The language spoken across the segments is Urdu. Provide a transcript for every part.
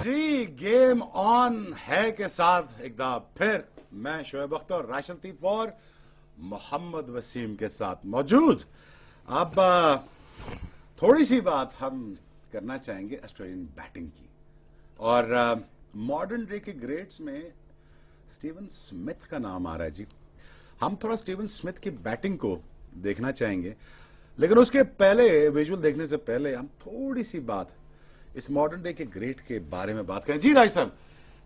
جی گیم آن ہے کے ساتھ ایک دفعہ پھر میں شعیب اختر اور راشد لطیف اور محمد وسیم کے ساتھ موجود. اب تھوڑی سی بات ہم کرنا چاہیں گے آسٹریلین بیٹنگ کی, اور ماڈرن ڈے کے گریٹس میں اسٹیون سمتھ کا نام آ رہا ہے. جی ہم تھوڑا اسٹیون سمتھ کی بیٹنگ کو دیکھنا چاہیں گے, لیکن اس کے پہلے ویژول دیکھنے سے پہلے ہم تھوڑی سی بات اس ماڈرن ڈے کے گریٹ کے بارے میں بات کریں. جی راج صاحب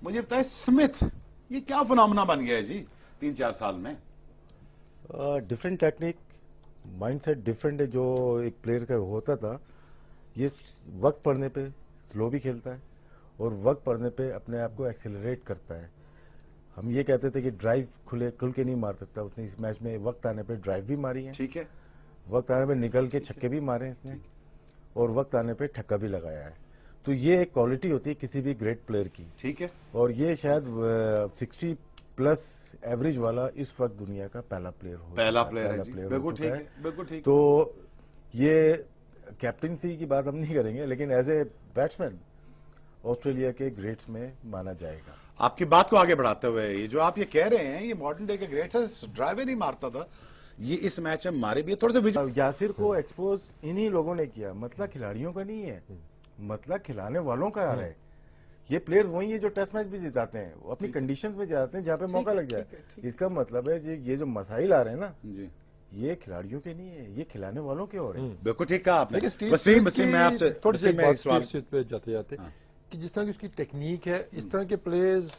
مجھے بتائیں, سمتھ یہ کیا فنامنا بن گیا ہے جی 3-4 سال میں؟ Different technique, mindset different ہے. جو ایک پلیئر کا ہوتا تھا, یہ وقت پڑنے پہ سلو بھی کھیلتا ہے اور وقت پڑنے پہ اپنے آپ کو ایکسیلریٹ کرتا ہے. ہم یہ کہتے تھے کہ ڈرائیو کھل کے نہیں مار سکتا, اس نے اس میچ میں وقت آنے پہ ڈرائیو بھی ماری ہے, ٹھیک ہے, وقت آنے پہ نکل کے چھکے بھی مارے ہیں اس نے, اور وقت آنے پہ ٹھکا بھی لگایا ہے. تو یہ ایک کوالٹی ہوتی ہے کسی بھی گریٹ پلیئر کی, ٹھیک ہے, اور یہ شاید 60+ ایوریج والا اس وقت دنیا کا پہلا پلیئر ہو چکا ہے. بالکل ٹھیک. تو یہ کیپٹنسی کی بات ہم نہیں کریں گے, لیکن ایز اے بیٹسمین آسٹریلیا کے گریٹس میں مانا جائے گا. آپ کی بات کو آگے بڑھاتے ہوئے, یہ جو آپ یہ کہہ رہے ہیں یہ ماڈرن ڈے کے گریٹس ڈرائیو نہیں مارتا تھا, یہ اس میچ میں مارے بھی تھوڑے سے. یاسر کو ایکسپوز انہی لوگوں نے کیا, مسئلہ کھلاڑیوں کا نہیں ہے, مسئلہ کھلانے والوں کا ہے. یہ پلیئر وہی ہیں جو ٹیسٹ میچ بھی جتاتے ہیں, وہ اپنی کنڈیشنز میں جاتے ہیں جہاں پہ موقع لگ جائے. اس کا مطلب ہے یہ جو مسائل آ رہے ہیں نا, یہ کھلاڑیوں کے نہیں ہے, یہ کھلانے والوں کے ہو رہے ہیں. بالکل ٹھیک کہا آپ نے. وسیم میں آپ سے تھوڑی سی بات پہ جاتے کہ جس طرح کی اس کی ٹیکنیک ہے, اس طرح کے پلیئرز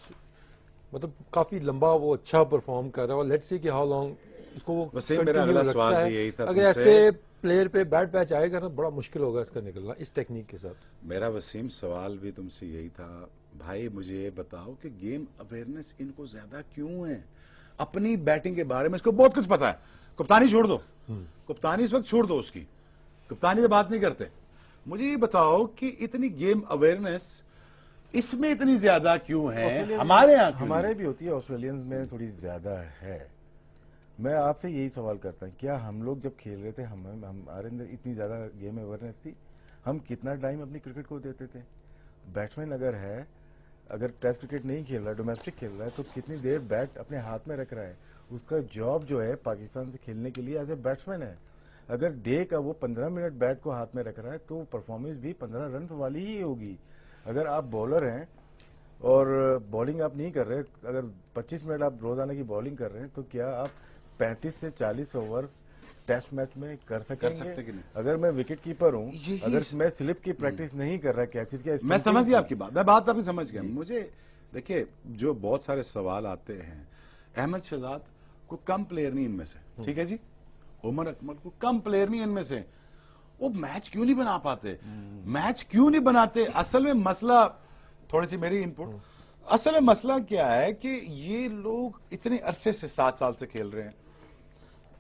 مطلب کافی لمبا وہ اچھا پرفارم کر رہا ہے, اور لیٹس سی کہ ہاؤ لانگ اس کو وہ میرا اگلا سوال بھی یہی تھا. اگر ایسے پلیئر پہ بیٹ پیچ آئے گا نا, بڑا مشکل ہوگا اس کا نکلنا اس ٹیکنیک کے ساتھ. میرا وسیم سوال بھی تم سے یہی تھا بھائی, مجھے یہ بتاؤ کہ گیم اویئرنیس ان کو زیادہ کیوں ہے اپنی بیٹنگ کے بارے میں؟ اس کو بہت کچھ پتا ہے, کپتانی چھوڑ دو, کپتانی اس وقت چھوڑ دو, اس کی کپتانی سے بات نہیں کرتے. مجھے یہ بتاؤ کہ اتنی گیم اویئرنیس اس میں اتنی زیادہ کیوں ہے ہمارے یہاں؟ ہمارے بھی ہوتی ہے, آسٹریلینز میں تھوڑی زیادہ ہے. میں آپ سے یہی سوال کرتا ہوں, کیا ہم لوگ جب کھیل رہے تھے ہمارے اندر اتنی زیادہ گیم اویئرنیس تھی؟ ہم کتنا ٹائم اپنی کرکٹ کو دیتے تھے؟ بیٹسمین اگر ٹیسٹ کرکٹ نہیں کھیل رہا ہے, ڈومیسٹک کھیل رہا ہے, تو کتنی دیر بیٹ اپنے ہاتھ میں رکھ رہا ہے؟ اس کا جاب جو ہے پاکستان سے کھیلنے کے لیے ایز اے بیٹسمین ہے. اگر ڈے کا وہ 15 منٹ بیٹ کو ہاتھ میں رکھ رہا ہے تو پرفارمنس بھی 15 رنز والی ہی ہوگی. اگر آپ بولر ہیں اور بالنگ آپ نہیں کر رہے, اگر 25 منٹ آپ روزانہ کی بالنگ کر رہے ہیں, تو کیا آپ 35 سے 40 اوور ٹیسٹ میچ میں کر سکتے کہ نہیں؟ اگر میں وکٹ کیپر ہوں, اگر میں سلپ کی پریکٹس نہیں کر رہا, کیچز کیا, میں سمجھ گیا آپ کی بات, میں بات ابھی سمجھ گیا. مجھے دیکھیے جو بہت سارے سوال آتے ہیں, احمد شہزاد کو کم پلیئر نہیں ان میں سے, ٹھیک ہے جی, عمر اکمل کو کم پلیئر نہیں ان میں سے, وہ میچ کیوں نہیں بنا پاتے؟ میچ کیوں نہیں بناتے؟ اصل میں مسئلہ, تھوڑی سی میری انپٹ, اصل میں مسئلہ کیا ہے کہ یہ لوگ اتنے عرصے سے 7 سال سے کھیل رہے ہیں,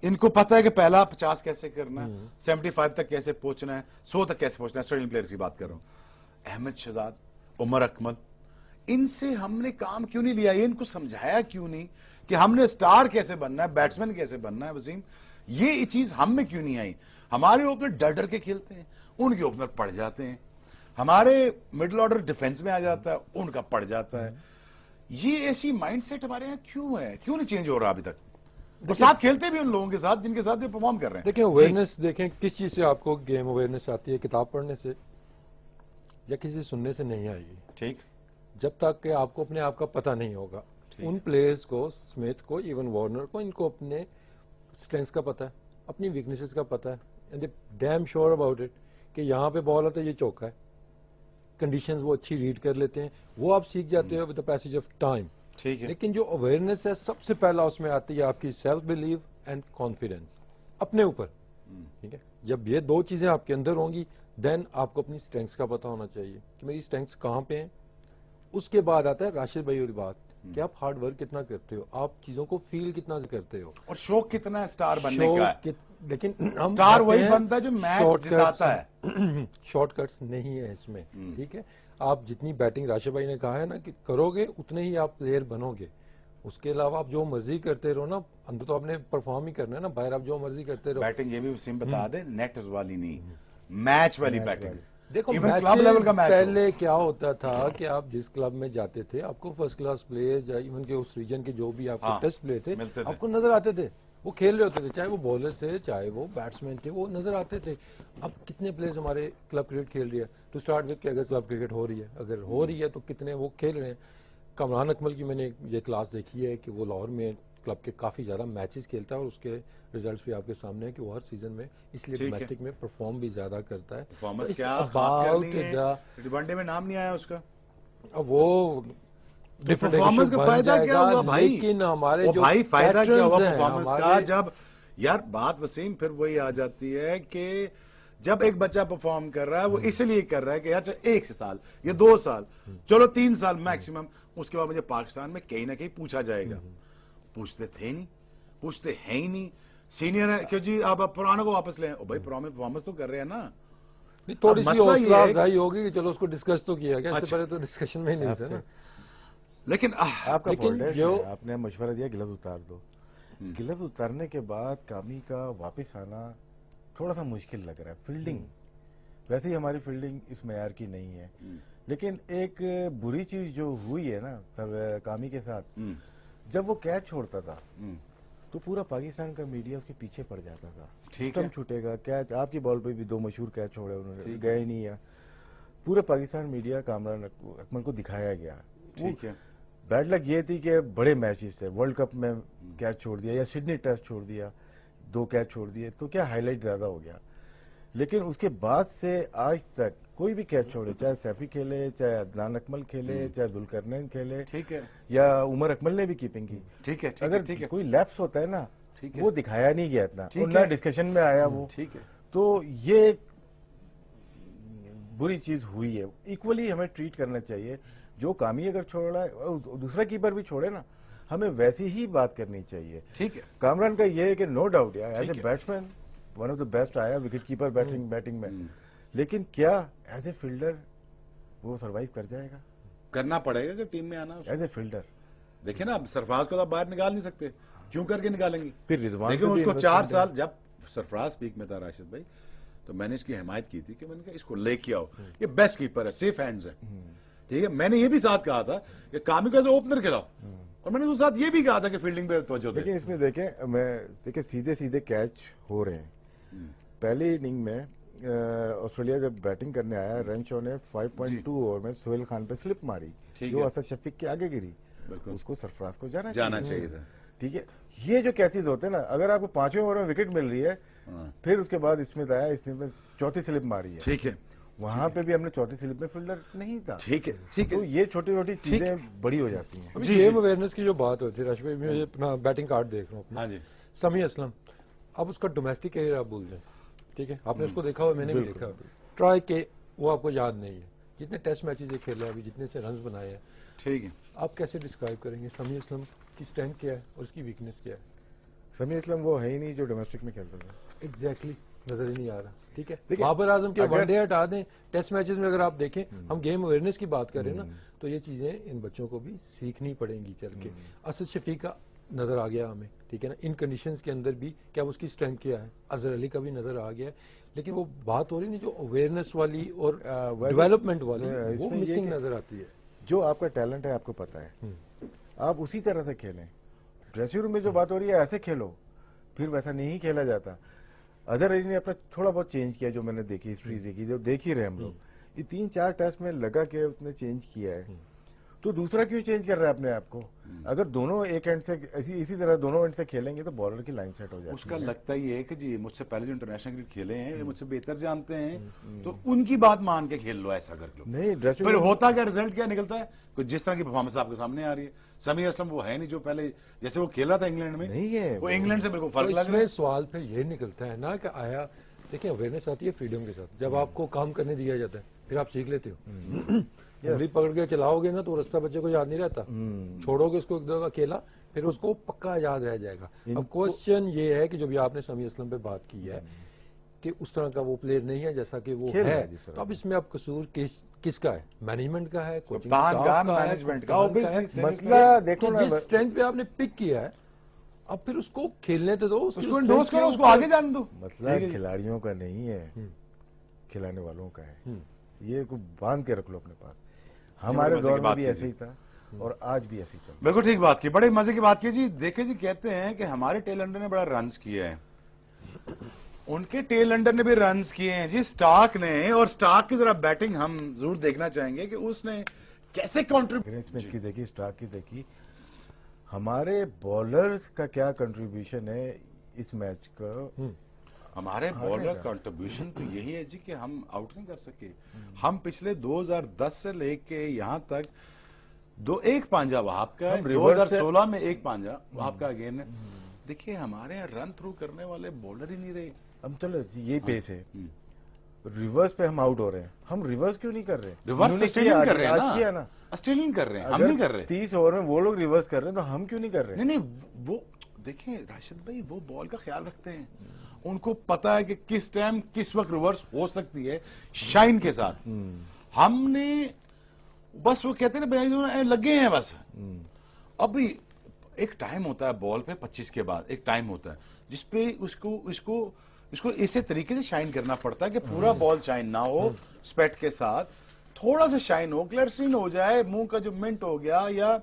ان کو پتا ہے کہ پہلا 50 کیسے کرنا ہے, 75 تک کیسے پہنچنا ہے, 100 تک کیسے پہنچنا ہے. اسٹریلین پلیئر کی بات کر رہا ہوں. احمد شہزاد, عمر اکمل, ان سے ہم نے کام کیوں نہیں لیا؟ ان کو سمجھایا کیوں نہیں کہ ہم نے سٹار کیسے بننا ہے, بیٹسمین کیسے بننا ہے؟ وسیم, یہ چیز ہم میں کیوں نہیں آئی؟ ہمارے اوپنر ڈر ڈر کے کھیلتے ہیں, ان کے اوپنر پڑ جاتے ہیں. ہمارے مڈل آرڈر ڈیفنس میں آ جاتا ہے, ان کا پڑ جاتا ہے. یہ ایسی مائنڈ سیٹ ہمارے یہاں کیوں ہے, کیوں نہیں چینج ہو رہا ابھی تک؟ اور ساتھ کھیلتے بھی ان لوگوں کے ساتھ جن کے ساتھ یہ پرفارم کر رہے ہیں. دیکھیں اویئرنیس, دیکھیں کس چیز سے آپ کو گیم اویئرنیس آتی ہے, کتاب پڑھنے سے یا کسی سننے سے نہیں آئے گی. ٹھیک, جب تک کہ آپ کو اپنے آپ کا پتہ نہیں ہوگا. ان پلیئرز کو, سمتھ کو, ایون وارنر کو, ان کو اپنے اسٹرینگس کا پتہ ہے, اپنی ویکنیسز کا پتہ ہے, and they damn sure about it کہ یہاں پہ بال آتا ہے, یہ چوکا ہے. کنڈیشنز وہ اچھی ریڈ کر لیتے ہیں, وہ آپ سیکھ جاتے ہو with the passage of time. ٹھیک ہے, لیکن جو اویئرنیس ہے سب سے پہلا اس میں آتی ہے آپ کی سیلف بلیو اینڈ کانفیڈینس اپنے اوپر. ٹھیک ہے, جب یہ 2 چیزیں آپ کے اندر ہوں گی, دین آپ کو اپنی اسٹرینگس کا پتہ ہونا چاہیے کہ میری اسٹرینگس کہاں پہ ہیں. اس کے بعد آتا ہے راشد بھائی والی بات کہ آپ ہارڈ ورک کتنا کرتے ہو, آپ چیزوں کو فیل کتنا کرتے ہو, اور شوق کتنا ہے سٹار بننے کا ہے. لیکن سٹار وہی بنتا ہے جو میچ جتاتا ہے. شارٹ کٹس نہیں ہے اس میں. ٹھیک ہے, آپ جتنی بیٹنگ راشد بھائی نے کہا ہے نا کہ کرو گے اتنے ہی آپ پلیئر بنو گے. اس کے علاوہ آپ جو مرضی کرتے رہو نا, اندر تو آپ نے پرفارم ہی کرنا ہے نا, باہر آپ جو مرضی کرتے رہو. بیٹنگ یہ بھی وسیم بتا دے, نیٹ والی نہیں, میچ والی بیٹنگ. دیکھو Even club level کا میچ پہلے کیا ہوتا تھا کہ آپ جس کلب میں جاتے تھے آپ کو فرسٹ کلاس پلیئر یا ایون کہ اس ریجن کے جو بھی آپ کو ٹیسٹ پلیئر تھے ملتے تھے. آپ کو نظر آتے تھے، وہ کھیل رہے ہوتے تھے، چاہے وہ بالرز تھے چاہے وہ بیٹسمین تھے، وہ نظر آتے تھے. اب کتنے پلیئرز ہمارے کلب کرکٹ کھیل رہی ہے ٹو اسٹارٹ وتھ کہ اگر کلب کرکٹ ہو رہی ہے، اگر ہو رہی ہے تو کتنے وہ کھیل رہے ہیں. کامران اکمل کی میں نے یہ کلاس دیکھی ہے کہ وہ لاہور میں کلب کے کافی زیادہ میچز کھیلتا ہے اور اس کے ریزلٹس بھی آپ کے سامنے ہیں کہ وہ ہر سیزن میں اس لیے ڈومیسٹک میں پرفارم بھی زیادہ کرتا ہے. پرفارمنس کیا ون ڈے میں نام نہیں آیا اس کا. اب وہ پرفارمنس کا فائدہ کیا ہوا بھائی؟ لیکن ہمارے جو بھائی فائدہ کیا ہوا veterans ہیں، پرفارمنس کا؟ ہمارے جب یار بات وسیم پھر وہی آ جاتی ہے کہ جب ایک بچہ پرفارم کر رہا ہے وہ اس لیے کر رہا ہے کہ یار ایک سال یا 2 سال چلو 3 سال میکسیمم، اس کے بعد مجھے پاکستان میں کہیں نہ کہیں پوچھا جائے گا. پوچھتے تھے نہیں، پوچھتے ہیں ہی نہیں. سینئر ہے کہ جی آپ پرانا کو واپس لیں. بھائی پرفارمنس تو کر رہے ہیں نا. تھوڑی سی مسئلہ یہ حوصلہ ہے افزائی ہوگی کہ چلو اس کو ڈسکس تو کیا گیا، اس سے پہلے تو ڈسکشن میں ہی نہیں تھا نا. لیکن آپ کا لیکن فالٹ جو ہے، آپ نے مشورہ دیا گلوز اتار دو. گلوز اتارنے کے بعد کامی کا واپس آنا تھوڑا سا مشکل لگ رہا ہے. فیلڈنگ ویسے ہی ہماری فیلڈنگ اس معیار کی نہیں ہے، لیکن ایک بری چیز جو ہوئی ہے نا کامی کے ساتھ، جب وہ کیچ چھوڑتا تھا تو پورا پاکستان کا میڈیا اس کے پیچھے پڑ جاتا تھا. سسٹم چھوٹے گا کیچ، آپ کی بال پہ بھی 2 مشہور کیچ چھوڑے انہوں نے، گئے نہیں ہے. پورا پاکستان میڈیا کامران اکمل کو دکھایا گیا. ٹھیک ہے. بیڈ لک یہ تھی کہ بڑے میچز تھے، ورلڈ کپ میں کیچ چھوڑ دیا یا سڈنی ٹیسٹ چھوڑ دیا، 2 کیچ چھوڑ دیے تو کیا ہائی لائٹ زیادہ ہو گیا. لیکن اس کے بعد سے آج تک کوئی بھی کیچ چھوڑے، چاہے سیفی کھیلے، چاہے عدنان اکمل کھیلے، چاہے ذوالقرنین کھیلے، ٹھیک ہے، یا عمر اکمل نے بھی کیپنگ کی، ٹھیک ہے. اگر کوئی لیپس ہوتا ہے نا وہ دکھایا نہیں گیا اتنا، ٹھیک نہ ہے. ڈسکشن میں آیا وہ. ٹھیک ہے. تو یہ بری چیز ہوئی ہے. ایکولی ہمیں ٹریٹ کرنا چاہیے. جو کامی اگر چھوڑ رہا ہے دوسرا کیپر بھی چھوڑے نا، ہمیں ویسی ہی بات کرنی چاہیے. ٹھیک ہے. کامران کا یہ ہے کہ no doubt as a batsman one of the best آیا، وکٹ کیپر بیٹنگ میں، لیکن کیا ایز اے فیلڈر وہ سروائیو کر جائے گا؟ کرنا پڑے گا کہ ٹیم میں آنا. ایز اے فیلڈر دیکھیں نا، اب سرفراز کو تو آپ باہر نکال نہیں سکتے، کیوں کر کے نکالیں گے؟ پھر رضوان دیکھیں اس کو 4 سال جب سرفراز پیک میں تھا راشد بھائی، تو میں نے اس کی حمایت کی تھی کہ میں نے کہا اس کو لے کے آؤ، یہ بیسٹ کیپر ہے، سیف ہینڈز ہے. ٹھیک ہے. میں نے یہ بھی ساتھ کہا تھا کہ کامی کو ایز اوپنر کھلاؤ، اور میں نے اس ساتھ یہ بھی کہا تھا کہ فیلڈنگ پہ توجہ دیں. لیکن اس میں دیکھیں سیدھے کیچ ہو رہے ہیں. پہلی اننگ میں آسٹریلیا جب بیٹنگ کرنے آیا، رن شو نے 5.2 اوور میں سہیل خان پہ سلپ ماری جو اسد شفیق کے آگے گری. اس کو سرفراز کو جانا چاہیے تھا. ٹھیک ہے. یہ جو کیچز ہوتے ہیں نا، اگر آپ کو 5ویں اوور میں وکٹ مل رہی ہے، پھر اس کے بعد اسمتھ آیا، اس نے 4تھی سلپ ماری ہے. ٹھیک ہے. وہاں پہ بھی ہم نے 4تھی سلپ میں فیلڈر نہیں تھا. ٹھیک ہے. ٹھیک ہے. تو یہ چھوٹی چھوٹی چیزیں بڑی ہو جاتی ہیں. گیم اویئرنیس کی جو بات ہوتی ہے راشد بھائی، میں اپنا بیٹنگ کارڈ دیکھ رہا ہوں. ہاں جی. سمیع اسلم، اب اس کا ڈومیسٹک کیریئر آپ بھول جائیں. ٹھیک ہے، آپ نے اس کو دیکھا ہوا، میں نے بھی دیکھا. ٹرائی کے وہ آپ کو یاد نہیں ہے، جتنے ٹیسٹ میچز یہ کھیلا ہے ابھی، جتنے سے رنز بنائے ہیں. ٹھیک ہے. آپ کیسے ڈسکرائب کریں گے سمیع اسلم کی اسٹرینتھ کیا ہے اور اس کی ویکنیس کیا ہے؟ سمیع اسلم وہ ہے ہی نہیں جو ڈومیسٹک میں کھیلتا تھا. ایگزیکٹلی نظر ہی نہیں آ رہا. ٹھیک ہے. بابر اعظم کے ون ڈے ہٹا دیں، ٹیسٹ میچز میں اگر آپ دیکھیں، ہم گیم اویئرنیس کی بات کریں نا، تو یہ چیزیں ان بچوں کو بھی سیکھنی پڑیں گی چل کے. اسد شفیق کا نظر آ گیا ہمیں، ٹھیک ہے نا، ان کنڈیشنز کے اندر بھی کیا اس کی اسٹرینتھ کیا ہے. اظہر علی کا بھی نظر آ گیا ہے، لیکن وہ بات ہو رہی نہیں جو اویئرنیس والی اور ڈیولپمنٹ والی، وہ مسنگ نظر آتی ہے. جو آپ کا ٹیلنٹ ہے آپ کو پتا ہے، آپ اسی طرح سے کھیلیں. ڈریسنگ روم میں جو بات ہو رہی ہے ایسے کھیلو، پھر ویسا نہیں کھیلا جاتا. اظہر علی نے اپنا تھوڑا بہت چینج کیا، جو میں نے دیکھی ہسٹری دیکھی، جو دیکھ ہی رہے ہم لوگ. یہ 3-4 ٹیسٹ میں لگا کہ اس نے چینج کیا ہے، تو دوسرا کیوں چینج کر رہا ہے اپنے آپ کو؟ اگر دونوں ایک اینڈ سے اسی طرح دونوں اینڈ سے کھیلیں گے تو بالر کی لائن سیٹ ہو جائے گی. اس کا لگتا ہی ہے کہ جی مجھ سے پہلے جو انٹرنیشنل کرکٹ کھیلے ہیں مجھ سے بہتر جانتے ہیں، تو ان کی بات مان کے کھیل لو. ایسا کر لو نہیں. پھر ہوتا کیا، رزلٹ کیا نکلتا ہے؟ کوئی جس طرح کی پرفارمنس آپ کے سامنے آ رہی ہے. سمیع اسلم وہ ہے نہیں جو پہلے جیسے وہ کھیلا تھا انگلینڈ میں، نہیں ہے وہ انگلینڈ سے بالکل فرق لگ رہا ہے. سوال پھر یہ نکلتا ہے نا کہ آیا، دیکھیں اویئرنیس آتی ہے فریڈم کے ساتھ. جب آپ کو کام کرنے دیا جاتا ہے پھر آپ سیکھ لیتے ہو. انگلی پکڑ کے چلاؤ گے نا تو رستہ بچے کو یاد نہیں رہتا. چھوڑو گے اس کو ایک دو اکیلا، پھر اس کو پکا یاد رہ جائے گا. اب کوشچن یہ ہے کہ جو بھی آپ نے سمیع اسلم پہ بات کی ہے کہ اس طرح کا وہ پلیئر نہیں ہے جیسا کہ وہ ہے، تو اب اس میں اب قصور کس کا ہے؟ مینجمنٹ کا ہے، کوچنگ اسٹاف کا ہے، مینجمنٹ کا مسئلہ دیکھو نا. جس اسٹرینتھ پہ آپ نے پک کیا ہے اب پھر اس کو کھیلنے تو دو، اس کو انڈورس کرو، اس کو آگے جان دو. مسئلہ کھلاڑیوں کا نہیں ہے، کھلانے والوں کا ہے. یہ کو باندھ کے رکھ لو اپنے پاس. ہمارے دور میں بھی ایسے ہی تھا اور آج بھی ایسے ہی چل رہا ہے. بالکل ٹھیک بات کی, بڑے مزے کی بات کی جی. دیکھیں جی, کہتے ہیں کہ ہمارے ٹیل انڈر نے بڑا رنز کیا ہے, ان کے ٹیل انڈر نے بھی رنز کیے ہیں جی سٹارک نے, اور سٹارک کی ذرا بیٹنگ ہم ضرور دیکھنا چاہیں گے کہ اس نے کیسے اسمتھ کی دیکھی, اسٹارک کی دیکھی, ہمارے بالرز کا کیا کنٹریبیوشن ہے اس میچ کا. ہمارے بالر کنٹریبیوشن تو یہی ہے جی کہ ہم آؤٹ نہیں کر سکے. ہم پچھلے 2010 سے لے کے یہاں تک ایک پانجا وہاب کا ہے, 2016 میں ایک پانجا وہاب کا اگین ہے. دیکھیے ہمارے یہاں رن تھرو کرنے والے بولر ہی نہیں رہے. ہم چلو یہی پیس ہے, ریورس پہ ہم آؤٹ ہو رہے ہیں, ہم ریورس کیوں نہیں کر رہے؟ ریورس آسٹریلین کر رہے ہیں نا, آسٹریلین کر رہے ہیں, ہم نہیں کر رہے. 30 اوور میں وہ لوگ ریورس کر رہے ہیں تو ہم کیوں نہیں کر رہے؟ نہیں وہ دیکھیں راشد بھائی, وہ بال کا خیال رکھتے ہیں, ان کو پتا ہے کہ کس ٹائم کس وقت ریورس ہو سکتی ہے شائن کے ساتھ. ہم نے بس وہ کہتے ہیں نا بھائی لگے ہیں بس. ابھی ایک ٹائم ہوتا ہے بال پہ 25 کے بعد, ایک ٹائم ہوتا ہے جس پہ اس کو اسی طریقے سے شائن کرنا پڑتا ہے کہ پورا بال شائن نہ ہو, سپیٹ کے ساتھ تھوڑا سا شائن ہو, گلرسین ہو جائے, منہ کا جو منٹ ہو گیا یا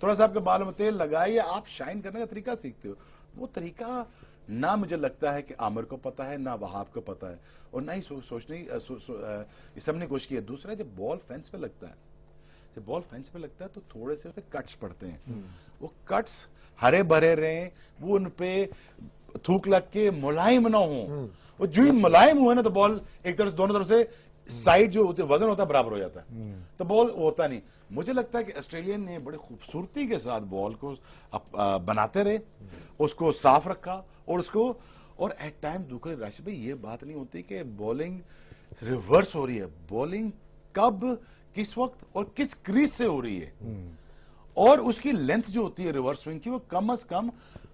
تھوڑا سا آپ کے بالوں میں تیل لگائے, یا آپ شائن کرنے کا طریقہ سیکھتے ہو. وہ طریقہ نہ مجھے لگتا ہے کہ عامر کو پتا ہے, نہ وہاب کو پتا ہے, اور نہ ہی سوچنے اس ہم نے کوشش کی ہے. دوسرا جب بال فینس پہ لگتا ہے, تو تھوڑے سے کٹس پڑتے ہیں. وہ کٹس ہرے بھرے رہیں, وہ ان پہ تھوک لگ کے ملائم نہ ہوں. وہ جو ہی ملائم ہوئے نا تو بال ایک طرف دونوں طرف سے سائڈ جو ہوتے وزن ہوتا ہے برابر ہو جاتا ہے, تو بال ہوتا نہیں. مجھے لگتا ہے کہ آسٹریلین نے بڑی خوبصورتی کے ساتھ بال کو بناتے رہے, اس کو صاف رکھا, اور ایٹ ٹائم دوسرے راشد بھائی یہ بات نہیں ہوتی کہ بالنگ ریورس ہو رہی ہے. بالنگ کب, کس وقت اور کس کریز سے ہو رہی ہے, اور اس کی لینتھ جو ہوتی ہے ریورس سوئنگ کی, وہ کم از کم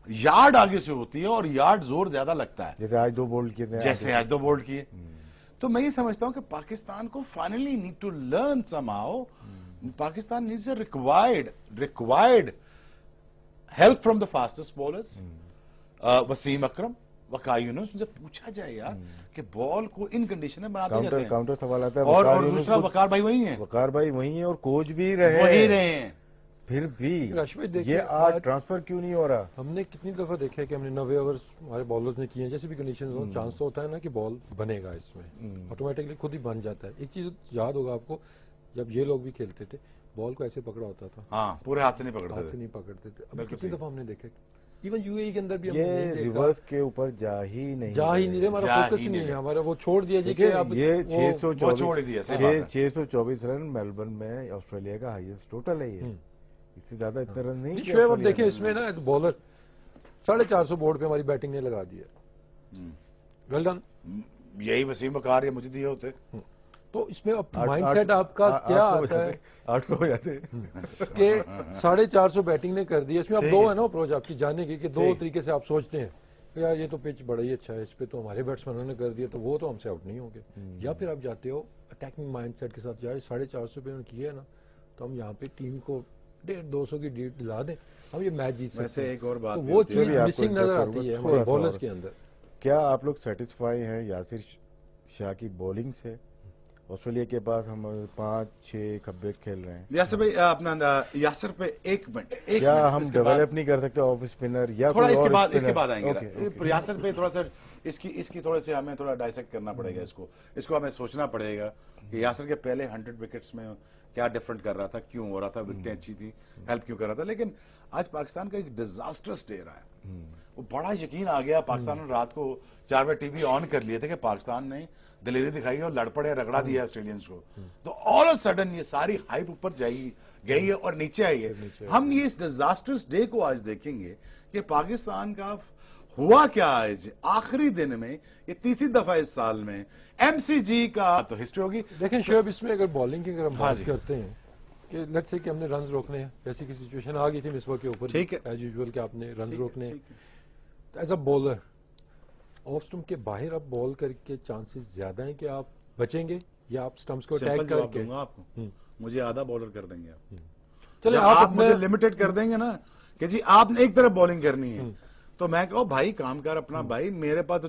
یارڈ آگے سے ہوتی ہے, اور یارڈ زور زیادہ لگتا ہے. جیسے آج 2 بولڈ کیے. تو میں یہ سمجھتا ہوں کہ پاکستان کو finally need to learn somehow. Pakistan needs a required help from the fastest bowlers. Wasim Akram, Waqar Younis, ان سے پوچھا جائے یار کہ بال کو ان کنڈیشن میں بناتے کیسے ہیں. کاؤنٹر سوال آتا ہے, اور دوسرا وقار بھائی وہی ہیں, اور کوچ بھی وہی رہے ہیں. پھر بھی یہ یہ آج ٹرانسفر کیوں نہیں ہو رہا؟ ہم نے کتنی دفعہ دیکھا ہے کہ ہم نے 90 اوورز ہمارے بالرز نے کیے ہیں, جیسے بھی کنڈیشنز ہوں, چانس تو ہوتا ہے نا کہ بال بنے گا, اس میں آٹومیٹکلی خود ہی بن جاتا ہے. ایک چیز یاد ہوگا آپ کو, جب یہ لوگ بھی کھیلتے تھے بال کو ایسے پکڑا ہوتا تھا, ہاں پورے ہاتھ سے نہیں پکڑتے تھے. اب کتنی دفعہ ہم نے دیکھا, ایون یو اے کے اندر بھی یہ ریورس کے اوپر جا ہی نہیں رہے, ہمارا فوکس ہی نہیں ہے, ہمارا وہ چھوڑ دیا جی کہ یہ 624 رن میلبرن میں آسٹریلیا کا ہائیسٹ ٹوٹل ہے. یہ اس سے زیادہ اتنے رن نہیں. شعیب اب دیکھیں اس میں نا ایز بالر 450 بورڈ پہ ہماری بیٹنگ نے لگا دیا. Well done. یہی وسیم وقار یا مجھے دیے ہوتے تو اس میں اب مائنڈ سیٹ آپ کا کیا آتا ہے 800 ہو جاتے کہ 450 بیٹنگ نے کر دیا. اس میں اب 2 ہے نا اپروچ آپ کی جانے کی, کہ 2 طریقے سے آپ سوچتے ہیں یار یہ تو پچ بڑا ہی اچھا ہے, اس پہ تو ہمارے بیٹسمینوں نے کر دیا تو وہ تو ہم سے آؤٹ نہیں ہوں گے. یا پھر آپ جاتے ہو اٹیکنگ مائنڈ سیٹ کے ساتھ, یار 450 پہ انہوں نے کیا ہے نا, تو ہم یہاں پہ ٹیم کو 150-200 کی لیڈ دلا دیں, ہم یہ میچ جیت سکتے ہیں. ایک اور بات, وہ چیز مسنگ نظر آتی ہے ہمارے بالرز کے اندر. کیا آپ لوگ سیٹسفائی ہیں یاسر شاہ کی بولنگ سے؟ آسٹریلیا کے پاس ہم 5-6 کھبے کھیل رہے ہیں. یاسر بھائی اپنا یاسر پہ ایک منٹ, کیا ہم ڈیولپ نہیں کر سکتے آف اسپنر یا تھوڑا اس کے بعد آئیں گے یاسر پہ تھوڑا سا اس کی تھوڑے سے ہمیں تھوڑا ڈائسیکٹ کرنا پڑے گا. اس کو ہمیں سوچنا پڑے گا کہ یاسر کے پہلے 100 وکٹس میں کیا ڈفرنٹ کر رہا تھا, کیوں ہو رہا تھا, وکٹیں اچھی تھی, ہیلپ کیوں کر رہا تھا. لیکن آج پاکستان کا ایک ڈیزاسٹرس ڈے رہا ہے. وہ بڑا یقین آ گیا, پاکستان نے رات کو 4 بجے ٹی وی آن کر لیے تھے کہ پاکستان نے دلیری دکھائی اور لڑ پڑے, رگڑا دیا آسٹریلینز کو. تو آل آف سڈن یہ ساری ہائپ اوپر گئی ہے اور نیچے آئی ہے. ہم یہ اس ڈیزاسٹرس ڈے کو آج دیکھیں گے کہ پاکستان کا ہوا کیا آج آخری دن میں, یہ تیسری دفعہ اس سال میں ایم سی جی کا تو ہسٹری ہوگی. دیکھیں شعیب, اس میں اگر بالنگ کی اگر ہم بات کرتے ہیں کہ لیٹس سے کہ ہم نے رنز روکنے ہیں, جیسی کی سچویشن آ گئی تھی مصباح کے اوپر, ٹھیک ہے, ایز یوزول کہ آپ نے رنز روکنے ہیں, as a bowler off stump کے باہر آپ بال کر کے چانسز زیادہ ہیں کہ آپ بچیں گے, یا آپ سٹمپس کو اٹیک کر کے آپ کو مجھے آدھا بالر کر دیں گے. چلیں آپ مجھے لمیٹڈ کر دیں گے نا کہ جی آپ نے ایک طرف بالنگ کرنی ہے, تو میں کہوں بھائی کام کر اپنا, بھائی میرے پاس تو